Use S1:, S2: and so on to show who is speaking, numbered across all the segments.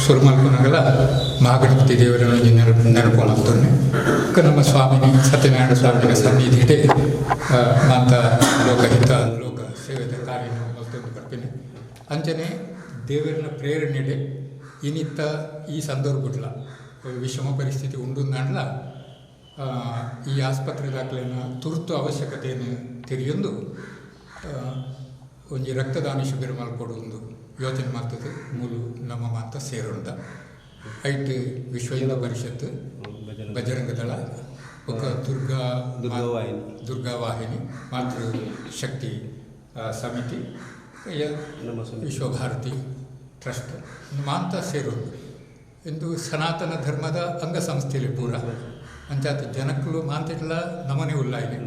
S1: ಶುರು ಮಾಡ್ಕೊಂಡಾಗೆಲ್ಲ ಮಹಾಗಣಪತಿ ದೇವರನ್ನು ನೆನಪು ಮಾಡ್ತಾನೆ. ನಮ್ಮ ಸ್ವಾಮಿನಿ ಸತ್ಯನಾರಾಯಣ ಸ್ವಾಮಿನ ಸನ್ನಿಧಿಡೆ ಮಾತ ಲೋಕಹಿತ ಲೋಕ ಸೇವೆದ ಕಾರ್ಯ ಮತ್ತೊಂದು ಬರ್ತೀನಿ. ಅಂಚನೆ ದೇವರಿನ ಪ್ರೇರಣೆಡೆ ಇನ್ನಿತ್ತ ಈ ಸಂದರ್ಭಗಳ ವಿಷಮ ಪರಿಸ್ಥಿತಿ ಉಂಡು ನಾಡ್ಲ ಈ ಆಸ್ಪತ್ರೆ ದಾಖಲೆಯನ್ನು ತುರ್ತು ಅವಶ್ಯಕತೆಯನ್ನು ತೆರೆಯೊಂದು ಒಂಜಿ ರಕ್ತದಾನ ಶಿಬಿರ ಮಲ್ಪಡುವುದು ಯೋಚನೆ ಮಾಡ್ತದೆ. ಮೂಲು ನಮ್ಮ ಮಾತ ಸೇರೋಣ ಐಟ್ ವಿಶ್ವ ಹಿಂದೂ ಪರಿಷತ್, ಬಜರ ಗದಳ, ఒక ದುರ್ಗಾವಾಹಿನಿ, ಮಾತೃ ಶಕ್ತಿ ಸಮಿತಿ, ವಿಶ್ವಭಾರತಿ ಟ್ರಸ್ಟ್ ಮಾಂತ ಸೇರೋದು ಎಂದು ಸನಾತನ ಧರ್ಮದ ಅಂಗಸಂಸ್ಥೆಯಲ್ಲಿ ಪೂರ ಅಂಚಾತ ಜನಕ್ಕಲು ಮಾಂತಿಟ್ಲ ನಮನೆ ಉಲ್ಲಾಯಿನೆ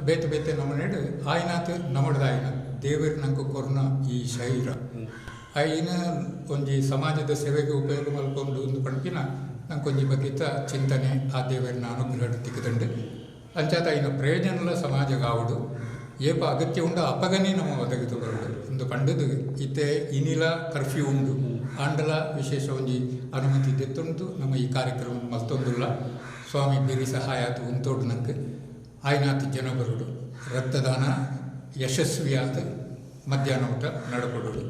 S1: ಬೇತೆ ಬೇತೆ ನಮನೆಡು ಆಯ್ನಾತ್ ನಮಡ್ದಾಯಿನ ದೇವರು ನಂಗೆ ಕೊರೋನ ಈ ಶರೀರ ಆಯ್ನ ಒಂಜಿ ಸಮಾಜದ ಸೇವೆಗೆ ಉಪಯೋಗ ಮಲ್ಕೊಂಡು ಒಂದು ಪಣಕಿನ ನಂಗೆ ಒಂಜಿ ಬಗ್ಗಿತ ಚಿಂತನೆ ಆ ದೇವರನ್ನ ಅನುಗ್ರಹ ತಿಕ್ಕದಂಡು ಅಂಚಾತ ಆಯ್ನ ಪ್ರಯೋಜನಲ ಸಮಾಜ ಆವುಡು ಏಪ ಅಗತ್ಯ ಉಂಡ ಅಪಗನೇ ನಮ್ಮ ಒದಗಿತು ಬರುಡು ಒಂದು ಪಂಡದು ಇತ್ತೆ ಇನಿಲ ಕರ್ಫ್ಯೂ ಉಂಡು ಆಂಡಲ ವಿಶೇಷ ಒಂಜಿ ಅನುಮತಿ ದೆತ್ತುಂಟು ನಮ್ಮ ಈ ಕಾರ್ಯಕ್ರಮ ಮಲ್ತೊಂದುಲ್ಲ ಸ್ವಾಮಿ ಬೇರಿ ಸಹಾಯಾತ ಉಂತೋಡು ನಂಗೆ ಆಯ್ನಾತ್ ಜನ ಬರುಡು ರಕ್ತದಾನ ಯಶಸ್ವಿಯಾದ ಮಧ್ಯಾಹ್ನ ಊಟ ನಡಪಡುಡು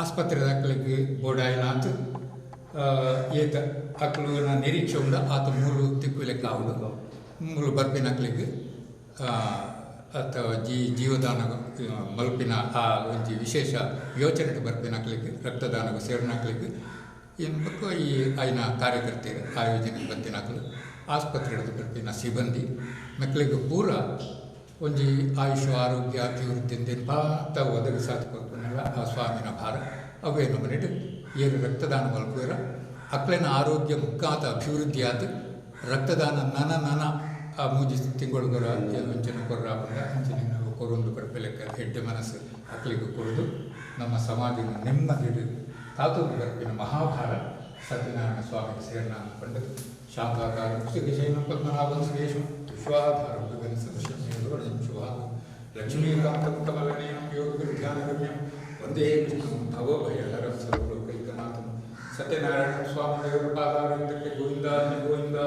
S1: ಆಸ್ಪತ್ರೆ ದಾಖಲೆಗೆ ಬೋಡಾಯ್ನಾತ್ ಏತ ಅಕ್ಲುನ ನಿರೀಕ್ಷೆ ಉಂಡ ಆತ ಮೂಲು ತಿಕ್ಕುಲೆಕ್ಕ ಆವುಡು ಮೂಲು ಬರ್ಪಿನ ಅಕ್ಲಿಗೆ ಅಥವಾ ಜೀವದಾನ ಮಲ್ಪಿನ ಆ ಒಂಜಿ ವಿಶೇಷ ಯೋಚನೆ ಬರ್ಪಿನ ಅಕ್ಲಿಗೆ ರಕ್ತದಾನಗೂ ಸೇರ್ನಾಕ್ಲಿಗೆ ಏನು ಬೇಕು ಈ ಆಯ್ನ ಕಾರ್ಯಕರ್ತೆಯರು ಆಯೋಜನೆ ಬಂತಿನಾಕಲು ಆಸ್ಪತ್ರೆ ಬರ್ಪಿನ ಸಿಬ್ಬಂದಿ ಮಕ್ಕಳಿಗೆ ಪೂರ ಒಂಜಿ ಆಯುಷ್ ಆರೋಗ್ಯ ಅಭಿವೃದ್ಧಿ ಪಾತ ಒದಗಿಸಾತ್ಕೊಳ್ತಾನಲ್ಲ ಆ ಸ್ವಾಮಿನ ಭಾರ ಅವೇ ನಮ್ಮನೆಡು ಏನು ರಕ್ತದಾನ ಮಲ್ಪುವರ ಅಕ್ಲಿನ ಆರೋಗ್ಯ ಮುಖಾತ ಅಭಿವೃದ್ಧಿ ಆದ ರಕ್ತದಾನ ನನ ಆ ಮೂಜಿ ತಿಂಗಳ ಅಂಚನೆ ಕೊರ್ರಾಪಂಡ ಅಂಚನೆ ನಾವು ಕೊರೊಂದು ಬರ್ಪೆಲೆಕ್ಕ ಹೆಡ್ಡೆ ಮನಸ್ಸು ಅಕ್ಲಿಗೆ ಕೊಡೋದು ನಮ್ಮ ಸಮಾಜದ ನೆಮ್ಮದಿಡು ತಾತೂರು ಬರ್ಪಿನ ಮಹಾಭಾರ ಸತ್ಯನಾರಾಯಣ ಸ್ವಾಮಿ ಸೇರ್ನ ಪಂಡದು ಶಾಂತಾಕಾರ ಶೈನ ಪದ್ಮನಾಭಂ ಸುರೇಶಂ ವಿಶ್ವಾಧಾರ ಶುಭಾಗ ಲಕ್ಷ್ಮೀಕಾಂತಂ ಕಮಲನಯಂ ಯೋಗವಿಧ್ಯಾನಗಮ್ಯಂ ವಂದೇ ವಿಷ್ಣು ಭವಭಯಹರಂ ಸರ್ವಲೋಕೈಕನಾಥಂ ಸತ್ಯನಾರಾಯಣ ಸ್ವಾಮಿ ದೇವರ ಪಾದಾರವಿಂದಕ್ಕೆ ಗೋವಿಂದ ಗೋವಿಂದ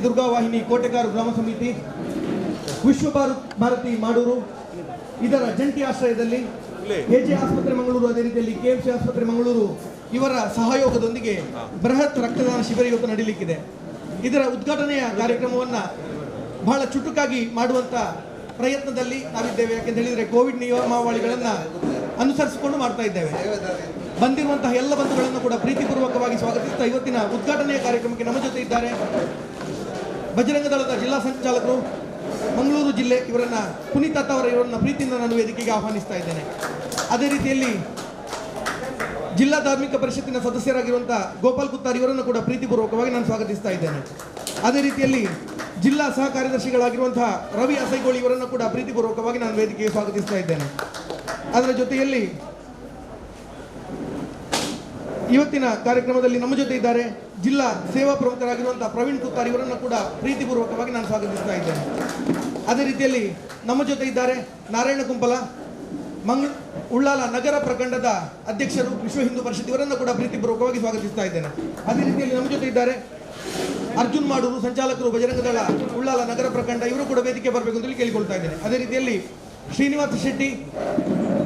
S2: ದುರ್ಗಾವಾಹಿನಿ ಕೋಟೆಗಾರು ಗ್ರಾಮ ಸಮಿತಿ, ವಿಶ್ವಭಾರತಿ ಮಾಡೂರು ಇದರ ಜಂಟಿ ಆಶ್ರಯದಲ್ಲಿ ಎಜೆ ಆಸ್ಪತ್ರೆ ಮಂಗಳೂರು, ಅದೇ ರೀತಿಯಲ್ಲಿ ಕೆಎಂಸಿ ಆಸ್ಪತ್ರೆ ಮಂಗಳೂರು ಇವರ ಸಹಯೋಗದೊಂದಿಗೆ ಬೃಹತ್ ರಕ್ತದಾನ ಶಿಬಿರ ಇವತ್ತು ನಡೆಯಲಿಕ್ಕಿದೆ. ಇದರ ಉದ್ಘಾಟನೆಯ ಕಾರ್ಯಕ್ರಮವನ್ನು ಬಹಳ ಚುಟುಕಾಗಿ ಮಾಡುವಂಥ ಪ್ರಯತ್ನದಲ್ಲಿ ನಾವಿದ್ದೇವೆ. ಯಾಕೆಂತ ಹೇಳಿದರೆ ಕೋವಿಡ್ ನಿಯಮಾವಳಿಗಳನ್ನು ಅನುಸರಿಸಿಕೊಂಡು ಮಾಡ್ತಾ ಇದ್ದೇವೆ. ಬಂದಿರುವಂತಹ ಎಲ್ಲ ಬಂಧುಗಳನ್ನು ಕೂಡ ಪ್ರೀತಿಪೂರ್ವಕವಾಗಿ ಸ್ವಾಗತಿಸ್ತಾ ಇವತ್ತಿನ ಉದ್ಘಾಟನೆಯ ಕಾರ್ಯಕ್ರಮಕ್ಕೆ ನಮ್ಮ ಜೊತೆ ಇದ್ದಾರೆ ಬಜರಂಗ ದಳದ ಜಿಲ್ಲಾ ಸಂಚಾಲಕರು ಮಂಗಳೂರು ಜಿಲ್ಲೆ, ಇವರನ್ನು ಪುನೀತ್ ಇವರನ್ನು ಪ್ರೀತಿಯಿಂದ ನಾನು ವೇದಿಕೆಗೆ ಆಹ್ವಾನಿಸ್ತಾ ಇದ್ದೇನೆ. ಅದೇ ರೀತಿಯಲ್ಲಿ ಜಿಲ್ಲಾ ಧಾರ್ಮಿಕ ಪರಿಷತ್ತಿನ ಸದಸ್ಯರಾಗಿರುವಂಥ ಗೋಪಾಲ್ ಕುತ್ತಾರ್ ಇವರನ್ನು ಕೂಡ ಪ್ರೀತಿಪೂರ್ವಕವಾಗಿ ನಾನು ಸ್ವಾಗತಿಸ್ತಾ ಇದ್ದೇನೆ. ಅದೇ ರೀತಿಯಲ್ಲಿ ಜಿಲ್ಲಾ ಸಹ ಕಾರ್ಯದರ್ಶಿಗಳಾಗಿರುವಂತಹ ರವಿ ಅಸೈಗೋಳಿ ಇವರನ್ನು ಕೂಡ ಪ್ರೀತಿಪೂರ್ವಕವಾಗಿ ನಾನು ವೇದಿಕೆಗೆ ಸ್ವಾಗತಿಸ್ತಾ ಇದ್ದೇನೆ. ಅದರ ಜೊತೆಯಲ್ಲಿ ಇವತ್ತಿನ ಕಾರ್ಯಕ್ರಮದಲ್ಲಿ ನಮ್ಮ ಜೊತೆ ಇದ್ದಾರೆ ಜಿಲ್ಲಾ ಸೇವಾ ಪ್ರಮುಖರಾಗಿರುವಂತಹ ಪ್ರವೀಣ್ ಕುತ್ತಾರ್ ಇವರನ್ನು ಕೂಡ ಪ್ರೀತಿಪೂರ್ವಕವಾಗಿ ನಾನು ಸ್ವಾಗತಿಸ್ತಾ ಇದ್ದೇನೆ. ಅದೇ ರೀತಿಯಲ್ಲಿ ನಮ್ಮ ಜೊತೆ ಇದ್ದಾರೆ ನಾರಾಯಣ ಕುಂಪಲ, ಉಳ್ಳಾಲ ನಗರ ಪ್ರಖಂಡದ ಅಧ್ಯಕ್ಷರು, ವಿಶ್ವ ಹಿಂದೂ ಪರಿಷತ್, ಇವರನ್ನು ಕೂಡ ಪ್ರೀತಿಪೂರ್ವಕವಾಗಿ ಸ್ವಾಗತಿಸ್ತಾ ಇದ್ದೇನೆ. ಅದೇ ರೀತಿಯಲ್ಲಿ ನಮ್ಮ ಜೊತೆ ಇದ್ದಾರೆ ಅರ್ಜುನ್ ಮಾಡೂರು, ಸಂಚಾಲಕರು, ಬಜರ ಗದಳ, ಉಳ್ಳಾಲ ನಗರ ಪ್ರಖಂಡ, ಇವರು ಕೂಡ ವೇದಿಕೆ ಬರಬೇಕು ಅಂತೇಳಿ ಕೇಳಿಕೊಳ್ತಾ ಇದ್ದೇನೆ. ಅದೇ ರೀತಿಯಲ್ಲಿ ಶ್ರೀನಿವಾಸ ಶೆಟ್ಟಿ,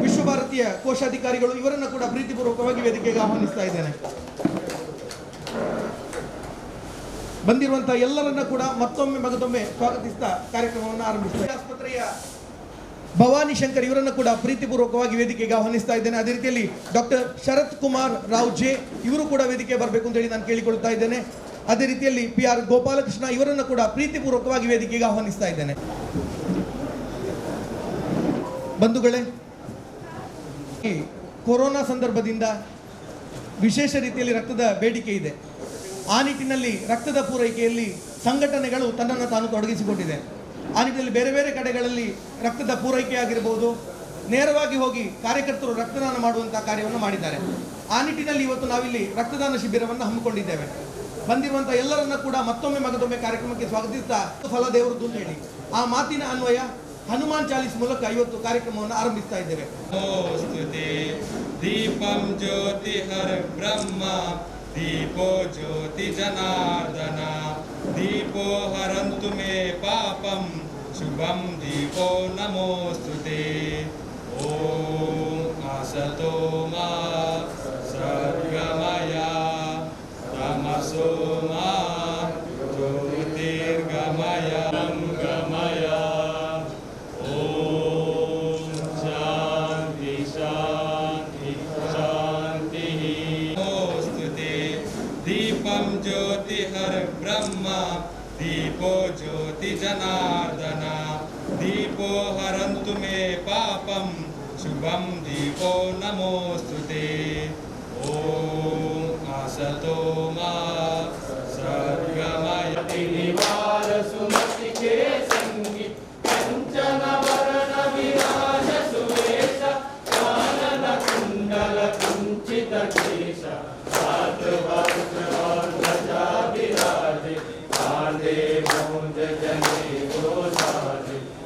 S2: ವಿಶ್ವಭಾರತೀಯ ಕೋಶಾಧಿಕಾರಿಗಳು, ಇವರನ್ನು ಕೂಡ ಪ್ರೀತಿಪೂರ್ವಕವಾಗಿ ವೇದಿಕೆಗೆ ಆಹ್ವಾನಿಸ್ತಾ ಇದ್ದೇನೆ. ಬಂದಿರುವಂತಹ ಎಲ್ಲರನ್ನ ಕೂಡ ಮಗದೊಮ್ಮೆ ಸ್ವಾಗತಿಸ್ತಾ ಕಾರ್ಯಕ್ರಮವನ್ನು ಆರಂಭಿಸ್ತಾ ಆಸ್ಪತ್ರೆಯ ಭವಾನಿ ಶಂಕರ್ ಇವರನ್ನು ಕೂಡ ಪ್ರೀತಿಪೂರ್ವಕವಾಗಿ ವೇದಿಕೆಗೆ ಆಹ್ವಾನಿಸ್ತಾ ಇದ್ದೇನೆ. ಅದೇ ರೀತಿಯಲ್ಲಿ ಡಾಕ್ಟರ್ ಶರತ್ ಕುಮಾರ್ ರಾವ್ ಜೆ ಇವರು ಕೂಡ ವೇದಿಕೆ ಬರಬೇಕು ಅಂತೇಳಿ ನಾನು ಕೇಳಿಕೊಳ್ತಾ ಇದ್ದೇನೆ. ಅದೇ ರೀತಿಯಲ್ಲಿ PR ಗೋಪಾಲಕೃಷ್ಣ ಇವರನ್ನು ಕೂಡ ಪ್ರೀತಿಪೂರ್ವಕವಾಗಿ ವೇದಿಕೆಗೆ ಆಹ್ವಾನಿಸ್ತಾ ಇದ್ದೇನೆ. ಬಂಧುಗಳೇ, ಈ ಕೊರೋನಾ ಸಂದರ್ಭದಿಂದ ವಿಶೇಷ ರೀತಿಯಲ್ಲಿ ರಕ್ತದ ಬೇಡಿಕೆ ಇದೆ. ಆ ನಿಟ್ಟಿನಲ್ಲಿ ರಕ್ತದ ಪೂರೈಕೆಯಲ್ಲಿ ಸಂಘಟನೆಗಳು ತನ್ನನ್ನು ತಾನು ತೊಡಗಿಸಿಕೊಂಡಿದೆ. ಆ ನಿಟ್ಟಿನಲ್ಲಿ ಬೇರೆ ಬೇರೆ ಕಡೆಗಳಲ್ಲಿ ರಕ್ತದ ಪೂರೈಕೆ ಆಗಿರಬಹುದು, ನೇರವಾಗಿ ಹೋಗಿ ಕಾರ್ಯಕರ್ತರು ರಕ್ತದಾನ ಮಾಡುವಂತಹ ಕಾರ್ಯವನ್ನು ಮಾಡಿದ್ದಾರೆ. ಆ ನಿಟ್ಟಿನಲ್ಲಿ ಇವತ್ತು ನಾವಿಲ್ಲಿ ರಕ್ತದಾನ ಶಿಬಿರವನ್ನು ಹಮ್ಮಿಕೊಂಡಿದ್ದೇವೆ. ಬಂದಿರುವಂಥ ಎಲ್ಲರನ್ನ ಕೂಡ ಮಗದೊಮ್ಮೆ ಕಾರ್ಯಕ್ರಮಕ್ಕೆ ಸ್ವಾಗತಿಸ್ತಾ ಫಲ ದೇವರದ್ದು ಅಂತ ಹೇಳಿ ಆ ಮಾತಿನ ಅನ್ವಯ ಹನುಮಾನ್ ಚಾಲಿಸ್ ಮೂಲಕ ಇವತ್ತು ಕಾರ್ಯಕ್ರಮವನ್ನು ಆರಂಭಿಸ್ತಾ ಇದ್ದೇವೆ.
S3: ದೀಪಂ ಜ್ಯೋತಿ ಹರ ಬ್ರಹ್ಮ ದೀಪೋ ಜ್ಯೋತಿ ಜನಾರ್ದನ ದೀಪೋ ಹರಂತು ಮೇ ಪಾಪಂ ಶುಭಂ ದೀಪೋ ನಮೋಸ್ತುತೆ. ಓಂ ಅಸತೋ ಮಾ ಸದ್ಗಮಯ ತಮಸೋ ಮಾ ಜ್ಯೋತಿರ್ಗಮಯ ಗಮಯ. दीपं ज्योति हर ब्रह्म दीपो ज्योति जनार्दन दीपो हरन्तु मे पापं शुभं दीपो नमोस्तुते. ओम असतो मा सद्गमय निवार सुमति के संगी कंचन वरण विराज सुवेश कानन कुंडल कुंचित केश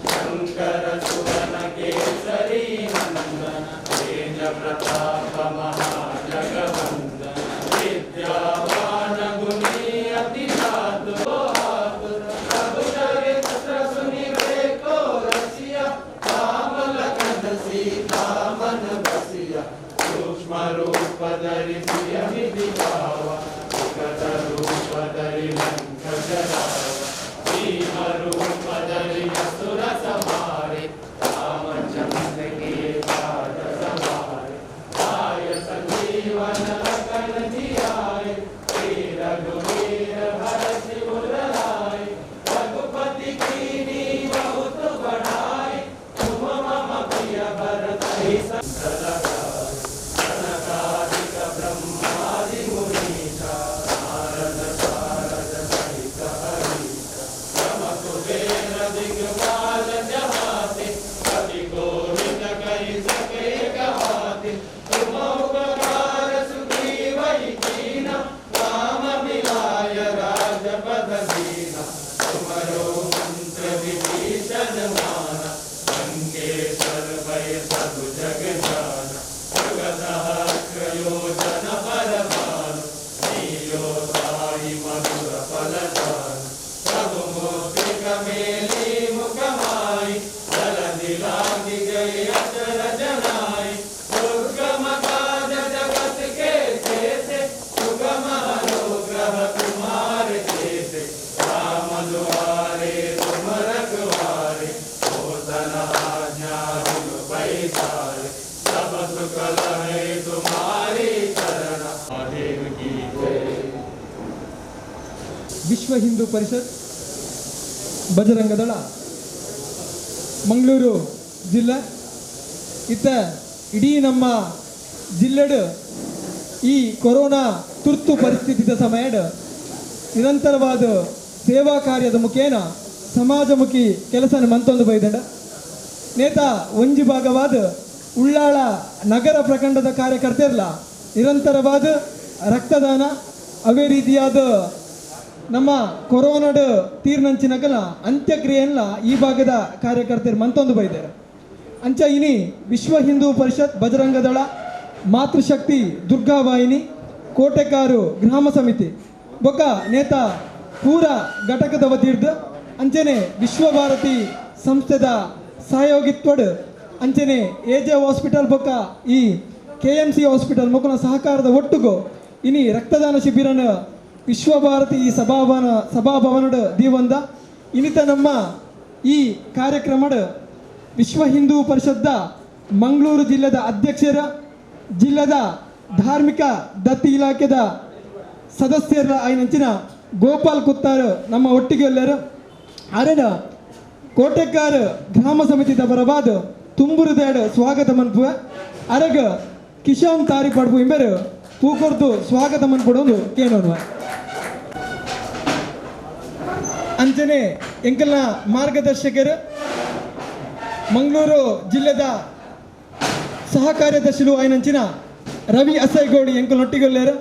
S3: शंकर सुवन केसरी नंदन तेज प्रताप महाजगवंदन विद्यावान गुणी अति साधु प्रभु चरित्र सुनिवे को रसिया राम लखन सीता मन बसिया सूक्ष्म रूप धरि सिय दिखावा विकट रूप धरि लंक जरावा भीम रूप धरि असुर संहारे रामचंद्र के काज सवारे आय संजीवन लखन जियाए श्री रघुवीर हरषि उर लाए रघुपति कीन्ही बहुत बढ़ाए तुम मम प्रिय भरत ही सनकादिक ब्रह्मादि मुनीषा नारद सारद सहित हरीश रम कुबेर दिग्पाल जहाते कवि कोविद कहि सके कहाते तुम उपकार सुग्रीवहि कीना राम मिलाय राजपद दीना तुमरो मंत्र विभीषण माना लंकेश्वर भय सब जग जाना योजन पर भानु नीयो साई मधुर फल दान प्रभु मुद्रिक मेली मुख माई जल दिलांगी गई अचर जनाई दुर्गम काज जगत के जेते सुगम अनुग्रह तुम्हार जेते राम दुआरे तुम रखवारे होतन आज्ञा तुम पैसारे सब सुख लहे तुम्हारी चरण महादेव की जय.
S2: ವಿಶ್ವ ಹಿಂದೂ ಪರಿಷತ್, ಬಜರಂಗ ದಳ, ಮಂಗಳೂರು ಜಿಲ್ಲೆ ಇತ್ತ ಇಡೀ ನಮ್ಮ ಜಿಲ್ಲೆಡು ಈ ಕೊರೋನಾ ತುರ್ತು ಪರಿಸ್ಥಿತಿದ ಸಮಯಡ್ ನಿರಂತರವಾದ ಸೇವಾ ಕಾರ್ಯದ ಮುಖೇನ ಸಮಾಜಮುಖಿ ಕೆಲಸ ಮಂತೊಂದು ಬೈದಂಡ ನೇತ ಒಂಜಿ ಭಾಗವಾದ ಉಳ್ಳಾಳ ನಗರ ಪ್ರಖಂಡದ ಕಾರ್ಯಕರ್ತೆರ್ಲ ನಿರಂತರವಾದ ರಕ್ತದಾನ ಅವೇ ರೀತಿಯಾದ ನಮ್ಮ ಕೊರೋನಾದ ತೀರ್ನಂಚಿನಕಲ ಅಂತ್ಯಕ್ರಿಯೆಲ್ಲ ಈ ಭಾಗದ ಕಾರ್ಯಕರ್ತರು ಮಂತೊಂದು ಬೈದಾರೆ ಅಂಚ ಇನಿ ವಿಶ್ವ ಹಿಂದೂ ಪರಿಷತ್ ಬಜರಂಗ ದಳ ಮಾತೃಶಕ್ತಿ ದುರ್ಗಾವಾಹಿನಿ ಕೋಟೆಕಾರು ಗ್ರಾಮ ಸಮಿತಿ ಬೊಕ್ಕ ನೇತ ಪೂರ ಘಟಕದ ವತಿರ್ದು ಅಂಚನೆ ವಿಶ್ವಭಾರತಿ ಸಂಸ್ಥೆದ ಸಹಯೋಗಿತ್ವಡ್ ಅಂಚನೆ ಎಜೆ ಹಾಸ್ಪಿಟಲ್ ಬೊಕ್ಕ ಈ KMC ಹಾಸ್ಪಿಟಲ್ ಮೊಕ್ಕನ ಸಹಕಾರದ ಒಟ್ಟುಗು ಇನಿ ರಕ್ತದಾನ ಶಿಬಿರನ ವಿಶ್ವಭಾರತಿ ಈ ಸಭಾಭವನದ ದೀವಂದ ಇನ್ನಿತ ನಮ್ಮ ಈ ಕಾರ್ಯಕ್ರಮದ ವಿಶ್ವ ಹಿಂದೂ ಪರಿಷತ್ದ ಮಂಗಳೂರು ಜಿಲ್ಲೆದ ಅಧ್ಯಕ್ಷರ ಜಿಲ್ಲೆದ ಧಾರ್ಮಿಕ ದತ್ತಿ ಇಲಾಖೆದ ಸದಸ್ಯರ ಆಯ್ನಂಚಿನ ಗೋಪಾಲ್ ಕುತ್ತಾರ್ ನಮ್ಮ ಒಟ್ಟಿಗೆ ಎಲ್ಲರು ಅರೆನ ಕೋಟೆಕಾರ್ ಗ್ರಾಮ ಸಮಿತಿದ ಬರಬಾದ್ ತುಂಬುರುದೇಡ್ ಸ್ವಾಗತ ಮನ್ಪುವ ಅರಗ ಕಿಶಾನ್ ತಾರಿ ಪಡ್ಪು ಇಂಬರು ಪೂಕೊರ್ದು ಸ್ವಾಗತ ಮನ್ಪಡೋದು ಕೇಳೋಣ ಅಂಚನೆ ಎಂಕಲ್ನ ಮಾರ್ಗದರ್ಶಕರು ಮಂಗಳೂರು ಜಿಲ್ಲೆದ ಸಹ ಕಾರ್ಯದರ್ಶಿಗಳು ಆಯ್ನಂಚಿನ ರವಿ ಅಸೈಗೋಡಿ ಎಂಕಲ್ನೊಟ್ಟಿಗೊಲ್ಲೇರು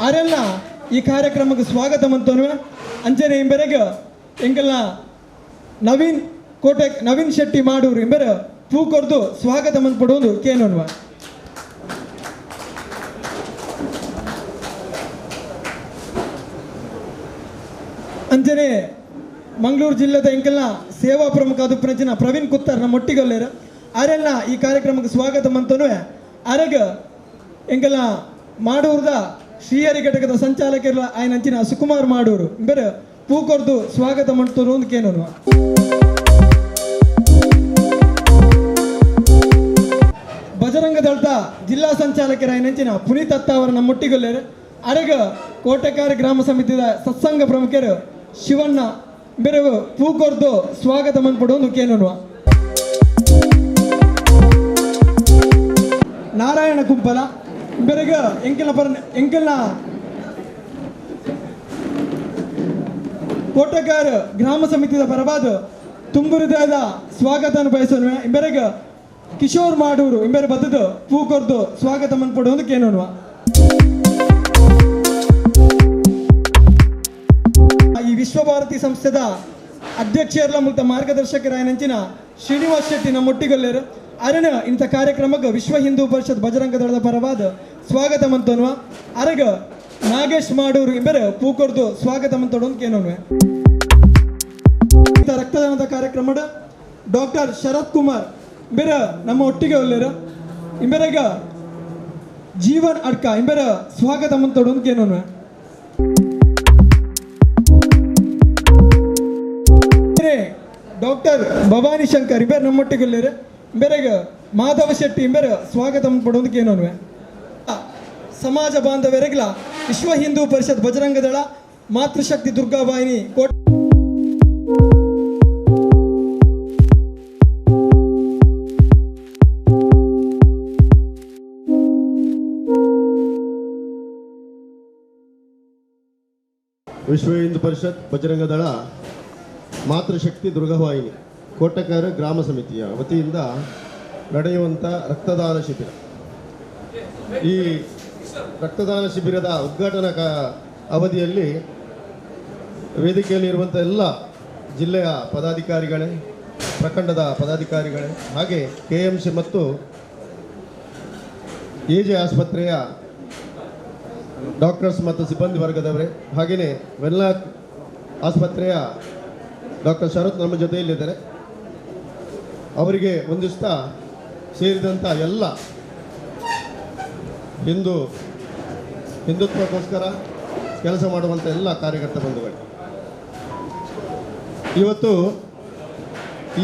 S2: ಅರೆಲ್ಲ ಈ ಕಾರ್ಯಕ್ರಮಕ್ಕೆ ಸ್ವಾಗತ ಮಂತೋನ್ವೆ ಅಂಚನೆ ಇಂಬೆರೆಗೆ ಎಂಕಲ್ನ ನವೀನ್ ಶೆಟ್ಟಿ ಮಾಡೂರು ಇಂಬರು ಪೂಕೊರ್ದು ಸ್ವಾಗತ ಮಂತ್ಪಡೋದು ಕೇಳೋಣ ಅಂಚನೆ ಮಂಗಳೂರು ಜಿಲ್ಲೆದ ಎಂಕಲ್ನ ಸೇವಾ ಪ್ರಮುಖ ಅದುಪ್ರಂಚಿನ ಪ್ರವೀಣ್ ಕುತ್ತರ್ ನಮ್ಮ ಒಟ್ಟಿಗೊಲ್ಲೇರು ಅರೆಲ್ಲ ಈ ಕಾರ್ಯಕ್ರಮಕ್ಕೆ ಸ್ವಾಗತ ಮಂತನು ಅರೆಗ ಎಂಕಲ್ನ ಮಾಡೂರ್ದ ಶ್ರೀಹರಿ ಘಟಕದ ಸಂಚಾಲಕರ ಆಯ್ನಂಚಿನ ಸುಕುಮಾರ್ ಮಾಡೂರು ಬೇರೆ ಪೂಕೊರ್ದು ಸ್ವಾಗತ ಮಾಡ್ತರು ಅಂತ ಕೇಳೋಣ ಬಜರಂಗ ದಳದ ಜಿಲ್ಲಾ ಸಂಚಾಲಕರ ಆಯ್ನಂಚಿನ ಪುನೀತ್ ಅತ್ತ ಅವರ ನಮ್ಮ ಒಟ್ಟಿಗೊಲ್ಲೇರು ಅರೆಗ ಕೋಟೆಕಾರ ಗ್ರಾಮ ಸಮಿತಿಯ ಸತ್ಸಂಗ ಪ್ರಮುಖರು ಶಿವಣ್ಣ ಬೇರೆ ಪೂಕೊರ್ದು ಸ್ವಾಗತ ಮಂತ್ಪಡೋದು ಕೇಳೋಣ ನಾರಾಯಣ ಕುಂಪಲ ಬೆರಗ ಎಂಕಲ್ನ ಕೋಟೆಕಾರ ಗ್ರಾಮ ಸಮಿತಿಯ ಬರಬಾದ್ ತುಂಬು ಹೃದಯದ ಸ್ವಾಗತ ಬಯಸೋಣ ಬೆರಗ ಕಿಶೋರ್ ಮಾಡೂರು ಇಂಬೆರೆ ಬದ್ದದು ಪೂಕೊರ್ದು ಸ್ವಾಗತ ಮಂತ್ಪಡೋದು ಕೇಳೋಣ ಈ ವಿಶ್ವಭಾರತಿ ಸಂಸ್ಥೆದ ಅಧ್ಯಕ್ಷರ ಮತ್ತು ಮಾರ್ಗದರ್ಶಕರಾಯನಂಚಿನ ಶ್ರೀನಿವಾಸ್ ಶೆಟ್ಟಿ ನಮ್ಮ ಒಟ್ಟಿಗೊಲ್ಲೇರು ಅರಣ ಇಂಥ ಕಾರ್ಯಕ್ರಮಕ್ಕೆ ವಿಶ್ವ ಹಿಂದೂ ಪರಿಷತ್ ಬಜರಂಗ ದಳದ ಪರವಾದ ಸ್ವಾಗತ ಮಂತೋನ್ವ ಅರಗ ನಾಗೇಶ್ ಮಾಡೂರು ಇಂಬೆರೆ ಪೂಕೊರ್ದು ಸ್ವಾಗತ ಮಂತೋಡು ಕೇಳೋಣ ಇಂಥ ರಕ್ತದಾನದ ಕಾರ್ಯಕ್ರಮದ ಡಾಕ್ಟರ್ ಶರತ್ ಕುಮಾರ್ ಇಂಬೆರೆ ನಮ್ಮ ಒಟ್ಟಿಗೆ ಒಲ್ಲೇರು ಇಂಬೆರೆಗ ಜೀವನ್ ಅಡ್ಕ ಇಂಬೆರೆ ಸ್ವಾಗತ ಮಂತೋಡು ಕೇಳೋಣ ಡಾಕ್ಟರ್ ಭವಾನಿ ಶಂಕರ್ ಇಂಬೆರೆ ನಮ್ಮೊಟ್ಟಿಗೊಲ್ಲೇರು ಬೇರೆಗ ಮಾಧವ ಶೆಟ್ಟಿ ಇಂಬೆರೆ ಸ್ವಾಗತ ಪಡೋದು ಕೇಳೋಣ ಸಮಾಜ ಬಾಂಧವರೆಗ್ಲ ವಿಶ್ವ ಹಿಂದೂ ಪರಿಷತ್ ಬಜರಂಗ ದಳ ಮಾತೃಶಕ್ತಿ ದುರ್ಗಾವಾಹಿನಿ
S4: ವಿಶ್ವ ಹಿಂದೂ ಪರಿಷತ್ ಬಜರಂಗ ದಳ ಮಾತೃಶಕ್ತಿ ದುರ್ಗವಾಹಿನಿ ಕೋಟೆಕಾರ ಗ್ರಾಮ ಸಮಿತಿಯ ವತಿಯಿಂದ ನಡೆಯುವಂಥ ರಕ್ತದಾನ ಶಿಬಿರ. ಈ ರಕ್ತದಾನ ಶಿಬಿರದ ಉದ್ಘಾಟನಾ ಅವಧಿಯಲ್ಲಿ ವೇದಿಕೆಯಲ್ಲಿರುವಂಥ ಎಲ್ಲ ಜಿಲ್ಲೆಯ ಪದಾಧಿಕಾರಿಗಳೇ, ಪ್ರಖಂಡದ ಪದಾಧಿಕಾರಿಗಳೇ, ಹಾಗೆ KMC ಮತ್ತು ಎಜೆ ಆಸ್ಪತ್ರೆಯ ಡಾಕ್ಟರ್ಸ್ ಮತ್ತು ಸಿಬ್ಬಂದಿ ವರ್ಗದವರೇ, ಹಾಗೆಯೇ ವೆನ್ಲಾಕ್ ಆಸ್ಪತ್ರೆಯ ಡಾಕ್ಟರ್ ಶರತ್ ನಮ್ಮ ಜೊತೆಯಲ್ಲಿದ್ದಾರೆ. ಅವರಿಗೆ ವಂದಿಸ್ತಾ ಸೇರಿದಂಥ ಎಲ್ಲ ಹಿಂದುತ್ವಕ್ಕೋಸ್ಕರ ಕೆಲಸ ಮಾಡುವಂಥ ಎಲ್ಲ ಕಾರ್ಯಕರ್ತ ಬಂಧುಗಳು, ಇವತ್ತು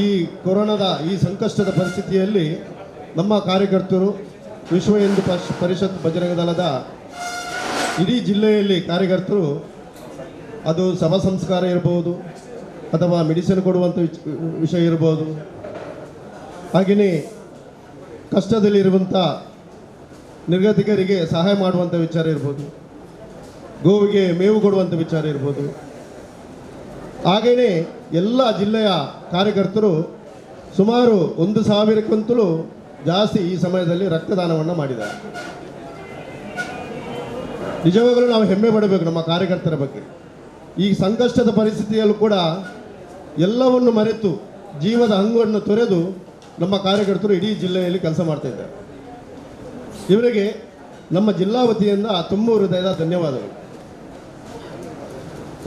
S4: ಈ ಕೊರೋನಾದ ಈ ಸಂಕಷ್ಟದ ಪರಿಸ್ಥಿತಿಯಲ್ಲಿ ನಮ್ಮ ಕಾರ್ಯಕರ್ತರು ವಿಶ್ವ ಹಿಂದೂ ಪರಿಷತ್ ಬಜರಂಗ ದಳದ ಇಡೀ ಜಿಲ್ಲೆಯಲ್ಲಿ ಕಾರ್ಯಕರ್ತರು, ಅದು ಶವ ಸಂಸ್ಕಾರ ಇರ್ಬೋದು ಅಥವಾ ಮೆಡಿಸಿನ್ ಕೊಡುವಂಥ ವಿಷಯ ಇರ್ಬೋದು, ಹಾಗೆಯೇ ಕಷ್ಟದಲ್ಲಿರುವಂಥ ನಿರ್ಗತಿಕರಿಗೆ ಸಹಾಯ ಮಾಡುವಂಥ ವಿಚಾರ ಇರ್ಬೋದು, ಗೋವಿಗೆ ಮೇವು ಕೊಡುವಂಥ ವಿಚಾರ ಇರ್ಬೋದು, ಹಾಗೆಯೇ ಎಲ್ಲ ಜಿಲ್ಲೆಯ ಕಾರ್ಯಕರ್ತರು ಸುಮಾರು 1,000ಕ್ಕಿಂತಲೂ ಜಾಸ್ತಿ ಈ ಸಮಯದಲ್ಲಿ ರಕ್ತದಾನವನ್ನು ಮಾಡಿದ್ದಾರೆ. ನಿಜವಾಗಲೂ ನಾವು ಹೆಮ್ಮೆ ಪಡಬೇಕು ನಮ್ಮ ಕಾರ್ಯಕರ್ತರ ಬಗ್ಗೆ. ಈ ಸಂಕಷ್ಟದ ಪರಿಸ್ಥಿತಿಯಲ್ಲೂ ಕೂಡ ಎಲ್ಲವನ್ನು ಮರೆತು ಜೀವದ ಹಂಗನ್ನು ತೊರೆದು ನಮ್ಮ ಕಾರ್ಯಕರ್ತರು ಇಡೀ ಜಿಲ್ಲೆಯಲ್ಲಿ ಕೆಲಸ ಮಾಡ್ತಾ ಇದ್ದಾರೆ. ಇವರಿಗೆ ನಮ್ಮ ಜಿಲ್ಲಾ ವತಿಯಿಂದ ತುಂಬ ಹೃದಯದ ಧನ್ಯವಾದಗಳು.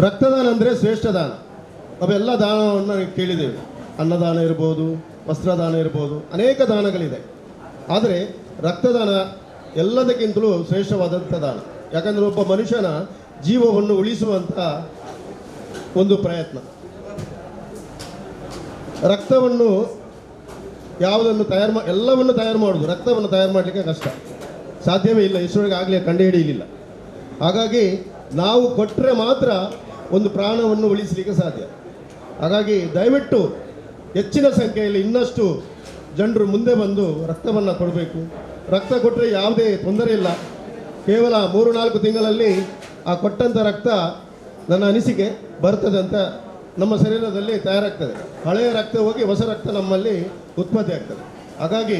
S4: ರಕ್ತದಾನ ಅಂದರೆ ಶ್ರೇಷ್ಠ ದಾನ. ನಾವೆಲ್ಲ ದಾನವನ್ನು ಕೇಳಿದ್ದೇವೆ. ಅನ್ನದಾನ ಇರ್ಬೋದು, ವಸ್ತ್ರದಾನ ಇರ್ಬೋದು, ಅನೇಕ ದಾನಗಳಿದೆ. ಆದರೆ ರಕ್ತದಾನ ಎಲ್ಲದಕ್ಕಿಂತಲೂ ಶ್ರೇಷ್ಠವಾದಂಥ ದಾನ. ಯಾಕಂದರೆ ಒಬ್ಬ ಮನುಷ್ಯನ ಜೀವವನ್ನು ಉಳಿಸುವಂಥ ಒಂದು ಪ್ರಯತ್ನ. ರಕ್ತವನ್ನು ಯಾವುದನ್ನು ಎಲ್ಲವನ್ನು ತಯಾರು ಮಾಡೋದು, ರಕ್ತವನ್ನು ತಯಾರು ಮಾಡಲಿಕ್ಕೆ ಕಷ್ಟ, ಸಾಧ್ಯವೇ ಇಲ್ಲ, ಇಷ್ಟರೊಳಗೆ ಆಗಲೇ ಕಂಡುಹಿಡಿಯಲಿಲ್ಲ. ಹಾಗಾಗಿ ನಾವು ಕೊಟ್ಟರೆ ಮಾತ್ರ ಒಂದು ಪ್ರಾಣವನ್ನು ಉಳಿಸಲಿಕ್ಕೆ ಸಾಧ್ಯ. ಹಾಗಾಗಿ ದಯವಿಟ್ಟು ಹೆಚ್ಚಿನ ಸಂಖ್ಯೆಯಲ್ಲಿ ಇನ್ನಷ್ಟು ಜನರು ಮುಂದೆ ಬಂದು ರಕ್ತವನ್ನು ಕೊಡಬೇಕು. ರಕ್ತ ಕೊಟ್ಟರೆ ಯಾವುದೇ ತೊಂದರೆ ಇಲ್ಲ. ಕೇವಲ 3-4 ತಿಂಗಳಲ್ಲಿ ಆ ಕೊಟ್ಟಂಥ ರಕ್ತ ನನ್ನ ಅನಿಸಿಕೆ ಬರ್ತದೆ ಅಂತ ನಮ್ಮ ಶರೀರದಲ್ಲಿ ತಯಾರಾಗ್ತದೆ. ಹಳೆಯ ರಕ್ತ ಹೋಗಿ ಹೊಸ ರಕ್ತ ನಮ್ಮಲ್ಲಿ ಉತ್ಪತ್ತಿ ಆಗ್ತದೆ. ಹಾಗಾಗಿ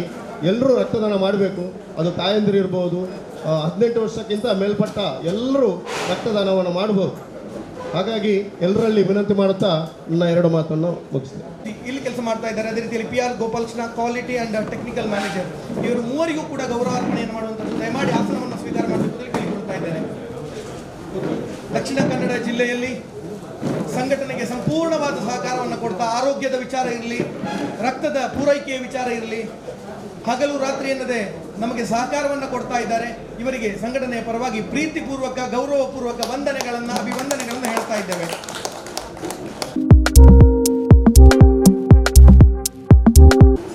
S4: ಎಲ್ಲರೂ ರಕ್ತದಾನ ಮಾಡಬೇಕು. ಅದು ತಾಯಂದಿರು ಇರ್ಬೋದು, 18 ವರ್ಷಕ್ಕಿಂತ ಮೇಲ್ಪಟ್ಟ ಎಲ್ಲರೂ ರಕ್ತದಾನವನ್ನು ಮಾಡ್ಬೋದು. ಹಾಗಾಗಿ ಎಲ್ಲರಲ್ಲಿ ವಿನಂತಿ ಮಾಡುತ್ತಾ ನನ್ನ 2 ಮಾತನ್ನು ಮುಗಿಸ್ತೇನೆ.
S2: ಇಲ್ಲಿ ಕೆಲಸ ಮಾಡ್ತಾ ಇದ್ದಾರೆ. ಅದೇ ರೀತಿಯಲ್ಲಿ PR Gopalakrishna, quality and technical manager, ಇವರು ಮೂವರಿಗೂ ಕೂಡ ಗೌರವಾರ್ಪಣೆಯನ್ನು ಮಾಡುವಂಥದ್ದು. ದಯಮಾಡಿ ಆಸನವನ್ನು ಸ್ವೀಕಾರ ಮಾಡಬೇಕಂತ ಕೇಳಿಕೊಳ್ತಾ ಇದ್ದಾರೆ. ದಕ್ಷಿಣ ಕನ್ನಡ ಜಿಲ್ಲೆಯಲ್ಲಿ ಸಂಘಟನೆಗೆ ಸಂಪೂರ್ಣವಾದ ಸಹಕಾರವನ್ನು ಕೊಡ್ತಾ, ಆರೋಗ್ಯದ ವಿಚಾರ ಇರಲಿ, ರಕ್ತದ ಪೂರೈಕೆಯ ವಿಚಾರ ಇರಲಿ, ಹಗಲು ರಾತ್ರಿ ಎನ್ನದೆ ನಮಗೆ ಸಹಕಾರವನ್ನು ಕೊಡ್ತಾ ಇದ್ದಾರೆ. ಇವರಿಗೆ ಸಂಘಟನೆಯ ಪರವಾಗಿ ಪ್ರೀತಿಪೂರ್ವಕ, ಗೌರವಪೂರ್ವಕ ಅಭಿವಂದನೆಗಳನ್ನು ಹೇಳ್ತಾ ಇದ್ದೇವೆ.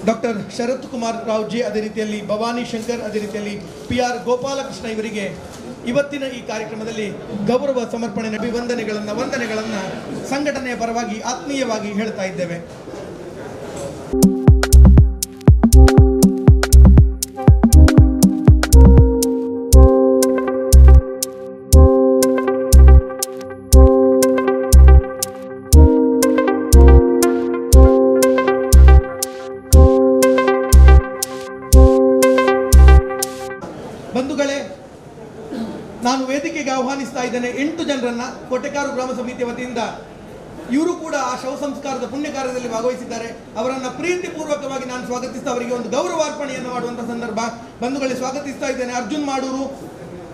S2: ಡಾಕ್ಟರ್ ಶರತ್ ಕುಮಾರ್ ರಾವ್ಜಿ, ಅದೇ ರೀತಿಯಲ್ಲಿ ಭವಾನಿ ಶಂಕರ್, ಅದೇ ರೀತಿಯಲ್ಲಿ PR ಗೋಪಾಲಕೃಷ್ಣ ಇವರಿಗೆ ಇವತ್ತಿನ ಈ ಕಾರ್ಯಕ್ರಮದಲ್ಲಿ ಗೌರವ ಸಮರ್ಪಣೆ ವಂದನೆಗಳನ್ನು ಸಂಘಟನೆಯ ಪರವಾಗಿ ಆತ್ಮೀಯವಾಗಿ ಹೇಳ್ತಾ ಇದ್ದೇವೆ. ಬಂಧುಗಳೇ, ನಾನು ವೇದಿಕೆಗೆ ಆಹ್ವಾನಿಸ್ತಾ ಇದ್ದೇನೆ 8 ಜನರನ್ನ ಕೋಟೆಕಾರು ಗ್ರಾಮ ಸಮಿತಿಯ ವತಿಯಿಂದ. ಇವರು ಕೂಡ ಆ ಶವ ಸಂಸ್ಕಾರದ ಪುಣ್ಯ ಕಾರ್ಯದಲ್ಲಿ ಭಾಗವಹಿಸಿದ್ದಾರೆ. ಅವರನ್ನು ಪ್ರೀತಿಪೂರ್ವಕವಾಗಿ ನಾನು ಸ್ವಾಗತಿಸ್ತಾ ಅವರಿಗೆ ಒಂದು ಗೌರವಾರ್ಪಣೆಯನ್ನು ಮಾಡುವಂಥ ಸಂದರ್ಭ. ಬಂಧುಗಳೇ, ಸ್ವಾಗತಿಸ್ತಾ ಇದ್ದೇನೆ ಅರ್ಜುನ್ ಮಾಡೂರು,